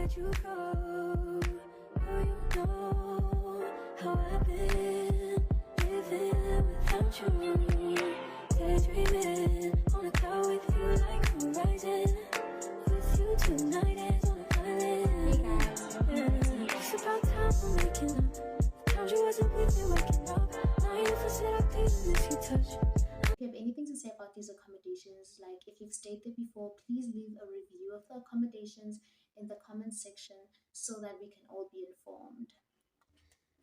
where'd you go? Oh, you know how I've been living without you. Daydreaming on a cloud with you like horizon. With you tonight is on an island. It's about time we're making up. Found you wasn't with me waking up. Now you for said I please miss you touch. If you have anything to say about these accommodations, like if you've stayed there before, please leave a review of the accommodations in the comment section so that we can all be informed.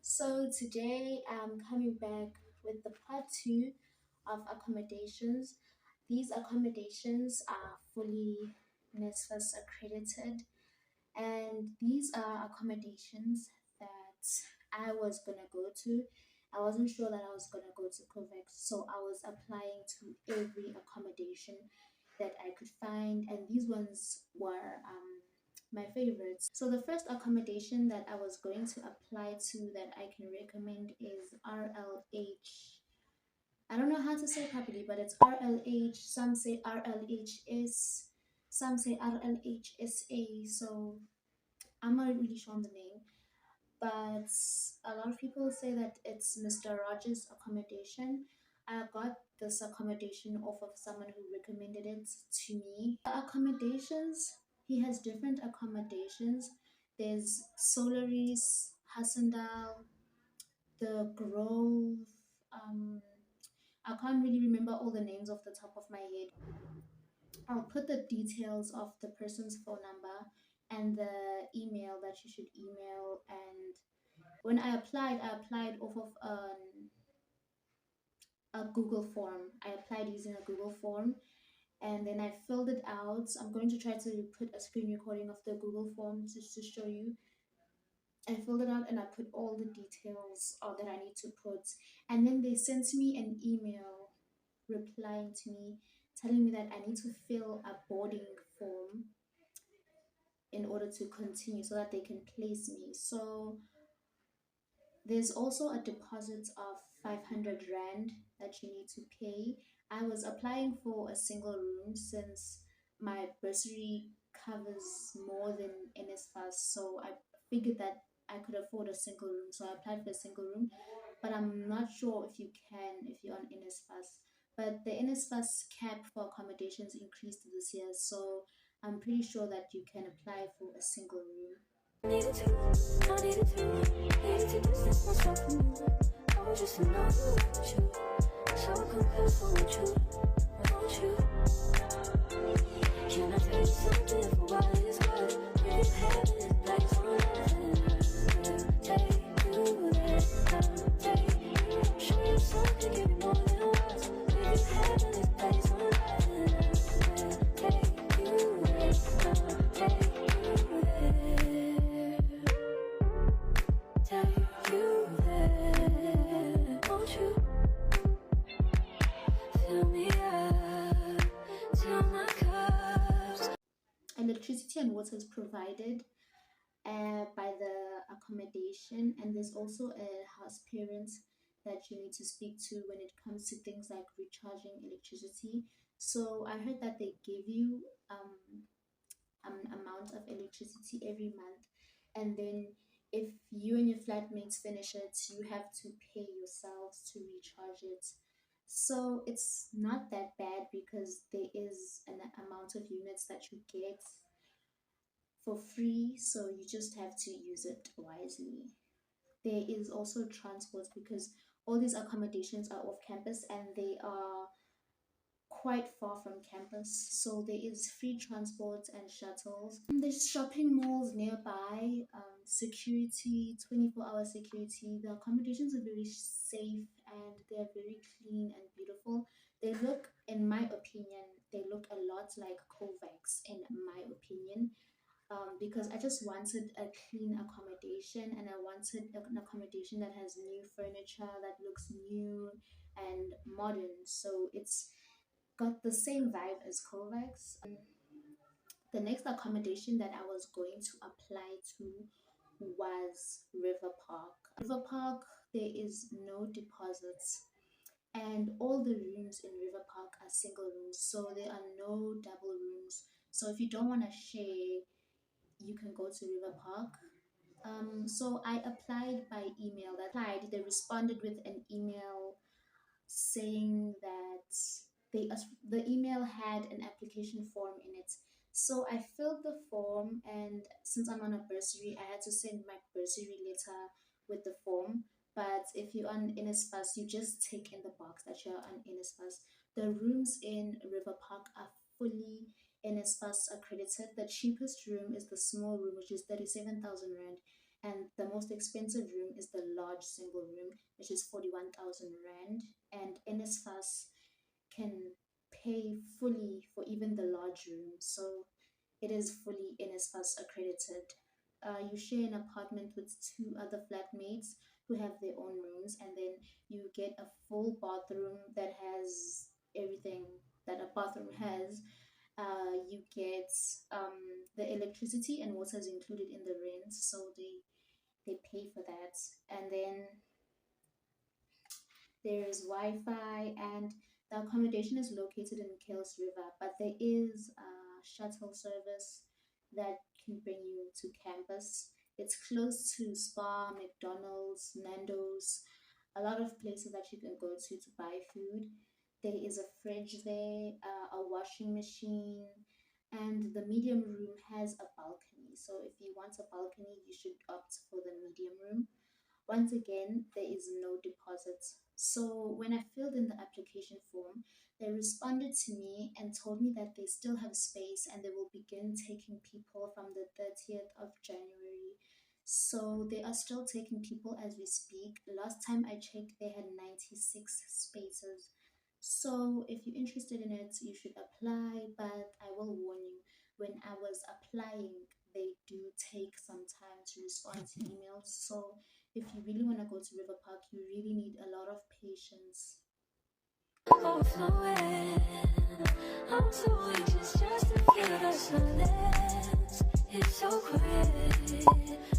So today I'm coming back with the part 2 of accommodations. These accommodations are fully NSFAS accredited, and these are accommodations that I was gonna go to. I wasn't sure that I was gonna go to COVAX, so I was applying to every accommodation that I could find, and these ones were my favorites. So the first accommodation that I was going to apply to that I can recommend is RLH. I don't know how to say it properly, but it's RLH. Some say RLHS, some say RLHSA. So I'm not really sure on the name, but a lot of people say that it's Mr. Rogers' accommodation. I got this accommodation off of someone who recommended it to me. The accommodations, he has different accommodations. There's Solaris, Hassendal, the Grove. I can't really remember all the names off the top of my head. I'll put the details of the person's phone number and the email that you should email. And when I applied off of a Google form. I applied using a Google form, and then I filled it out. I'm going to try to put a screen recording of the Google form just to show you. I filled it out and I put all the details that I need to put, and then they sent me an email replying to me telling me that I need to fill a boarding form in order to continue so that they can place me. So there's also a deposit of 500 Rand that you need to pay. I was applying for a single room since my bursary covers more than NSFAS, so I figured that I could afford a single room, so I applied for a single room. But I'm not sure if you can if you're on NSFAS. But the NSFAS cap for accommodations increased this year, so I'm pretty sure that you can apply for a single room. Needed to distance myself from you. I want just to know you want you. So I compare for what you want you. Can I tell you something for why it's good? If you have it, like on take you there, take you. Show you something, give you more than once. If you have it, like on take you there, take you there. Take you there, won't you? Fill me up till my cups. Electricity and water is provided by the accommodation, and there's also a house parent that you need to speak to when it comes to things like recharging electricity. So I heard that they give you an amount of electricity every month, and then if you and your flatmates finish it, you have to pay yourselves to recharge it. So it's not that bad because there is an amount of units that you get for free, so you just have to use it wisely. There is also transport because all these accommodations are off campus and they are quite far from campus, so there is free transport and shuttles. There's shopping malls nearby, security, 24-hour security. The accommodations are very safe and they're very clean and beautiful. They look, in my opinion, they look a lot like COVAX in my opinion. Because I just wanted a clean accommodation and I wanted an accommodation that has new furniture, that looks new and modern. So it's got the same vibe as COVAX. The next accommodation that I was going to apply to was Riverpark. Riverpark, there is no deposits, and all the rooms in Riverpark are single rooms, so there are no double rooms. So if you don't want to share, you can go to Riverpark. So I applied by email. They responded with an email saying that the email had an application form in it. So I filled the form, and since I'm on a bursary, I had to send my bursary letter with the form. But if you're on NSFAS, you just tick in the box that you're on NSFAS. The rooms in River Park are fully NSFAS accredited. The cheapest room is the small room, which is 37,000 rand, and the most expensive room is the large single room, which is 41,000 rand. And NSFAS can pay fully for even the large room, so it is fully NSFAS accredited. You share an apartment with two other flatmates who have their own rooms, and then you get a full bathroom that has everything that a bathroom has. You get the electricity and water is included in the rent, so they pay for that. And then there is Wi-Fi, and the accommodation is located in Kills River, but there is a shuttle service that can bring you to campus. It's close to Spa, McDonald's, Nando's, a lot of places that you can go to buy food. There is a fridge there, a washing machine, and the medium room has a balcony. So if you want a balcony, you should opt for the medium room. Once again, there is no deposit. So when I filled in the application form, they responded to me and told me that they still have space and they will begin taking people from the 30th of January. So they are still taking people as we speak. Last time I checked, they had 96 spaces. So if you're interested in it, you should apply, but I will warn you, when I was applying, they do take some time to respond to emails. So if you really want to go to River Park, you really need a lot of patience. Overflowing. I'm so anxious just to feel the silence. It's so quiet,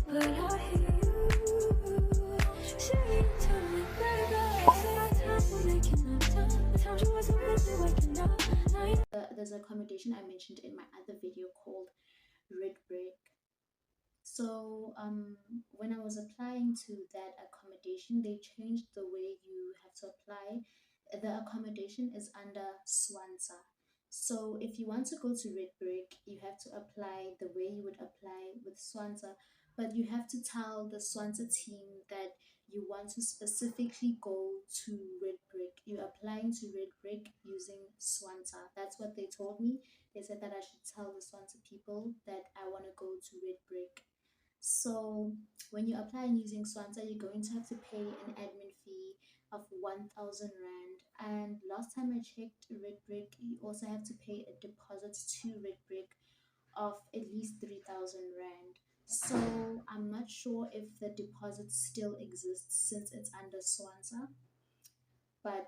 but I hear you saying to me, baby, say our time will make it no time. Times you wasn't really waking up. There's an accommodation I mentioned in my other video called Redbrick. So when I was applying to that accommodation, they changed the way you have to apply. The accommodation is under swansa. So if you want to go to Redbrick, you have to apply the way you would apply with swansa, but you have to tell the swansa team that you want to specifically go to Redbrick. You're applying to Redbrick using swansa. That's what they told me. They said that I should tell the swansa people that I want to go to Redbrick. So when you're applying using Swansa, you're going to have to pay an admin fee of 1,000 Rand. And last time I checked Redbrick, you also have to pay a deposit to Redbrick of at least 3,000 Rand. So I'm not sure if the deposit still exists since it's under Swansa, but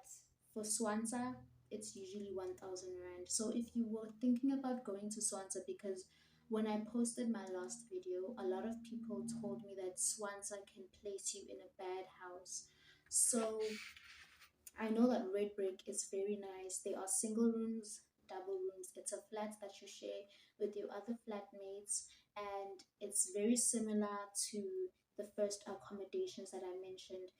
for Swansa, it's usually 1,000 Rand. So if you were thinking about going to Swansa, because when I posted my last video, a lot of people told me that Swansa can place you in a bad house. So I know that Redbrick is very nice. They are single rooms, double rooms. It's a flat that you share with your other flatmates, and it's very similar to the first accommodations that I mentioned.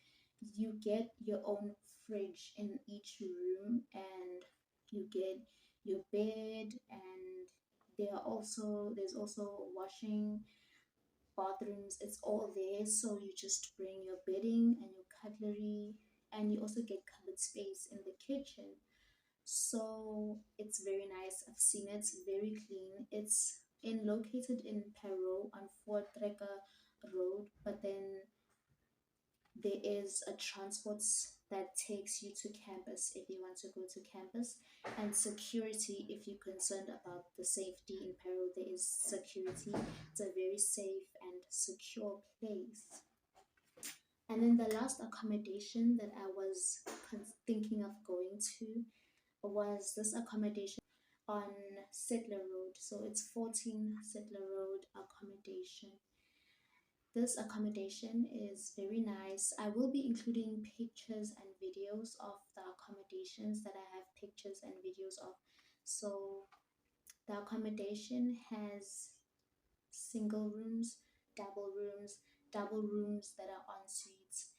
You get your own fridge in each room, and you get your bed, and there's also washing, bathrooms. It's all there, so you just bring your bedding and your cutlery, and you also get cupboard space in the kitchen. So it's very nice. I've seen it, very clean. It's located in Peru on Fort Trekker Road, but then there is a transport that takes you to campus if you want to go to campus, and security if you're concerned about the safety. In Peru there is security. It's a very safe and secure place. And then the last accommodation that I was thinking of going to was this accommodation on Settler Road. So it's 14 Settler Road accommodation. This accommodation is very nice. I will be including pictures and videos of the accommodations that I have pictures and videos of. So the accommodation has single rooms, double rooms that are en suites.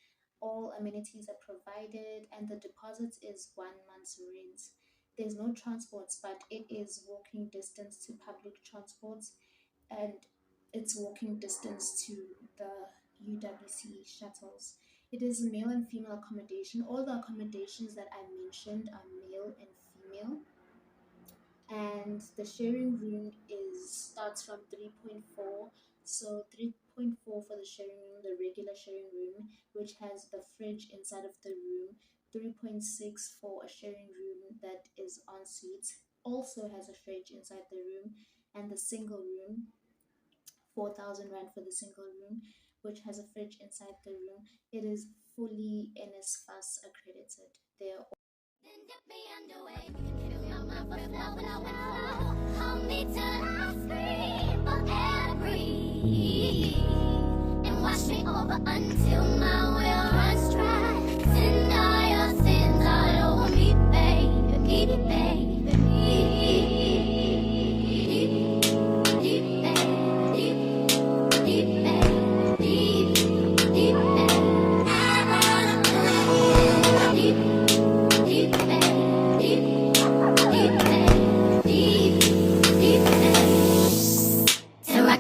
All amenities are provided, and the deposit is 1 month's rent. There's no transports, but it is walking distance to public transports, and it's walking distance to the UWC shuttles. It is male and female accommodation. All the accommodations that I mentioned are male and female, and the sharing room is starts from 3.4. So 3.4 for the sharing room, the regular sharing room, which has the fridge inside of the room. 3.6 for a sharing room that is en suite, also has a fridge inside the room. And the single room, 4,000 rand for the single room, which has a fridge inside the room. It is fully NSFAS accredited. They are Hold me till I scream or air breathe, and wash me over until my will runs dry. Send all your sins all over me, baby, baby,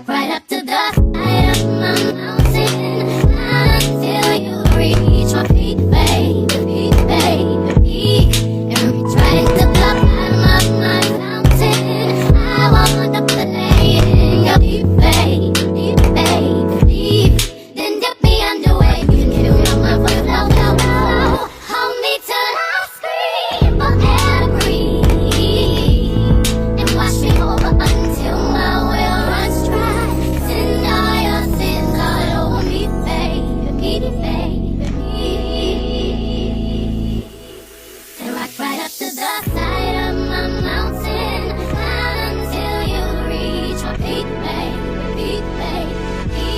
right up to the side of my mountain, until you reach my peak, baby, baby, peak, and reach right into the bottom of my fountain. I want to play in your deep, baby, baby, deep. Then dip me underway. You can feel my mind flow. Hold me till I scream for air breathe, and wash me over until my will runs dry. Send all your sins all over me, baby, baby. And rock right up to the side of my mountain, until you reach my peak, baby, baby.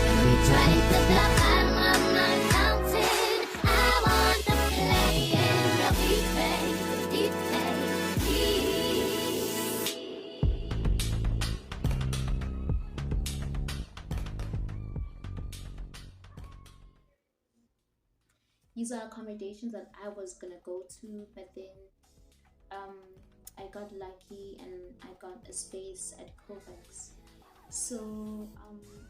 And reach right into the bottom of my mountain. I want to play in your deep, baby, baby. These are accommodations that I was gonna go to, but then um, I got lucky and I got a space at Kovacs. So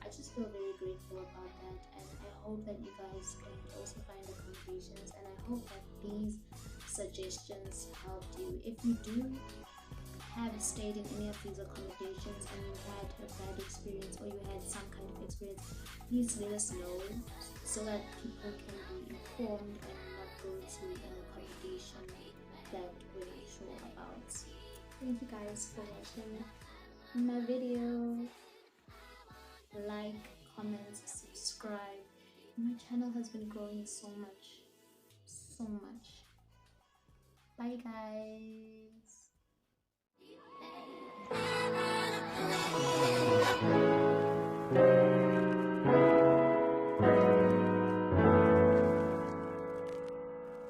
I just feel very grateful about that, and I hope that you guys can also find accommodations, and I hope that these suggestions helped you. If you do have stayed in any of these accommodations and you had a bad experience or you had some kind of experience, please let us know so that people can be informed and not go to an accommodation that we're not sure about. Thank you guys for watching my video. Like, comment, subscribe. My channel has been growing so much. Bye guys.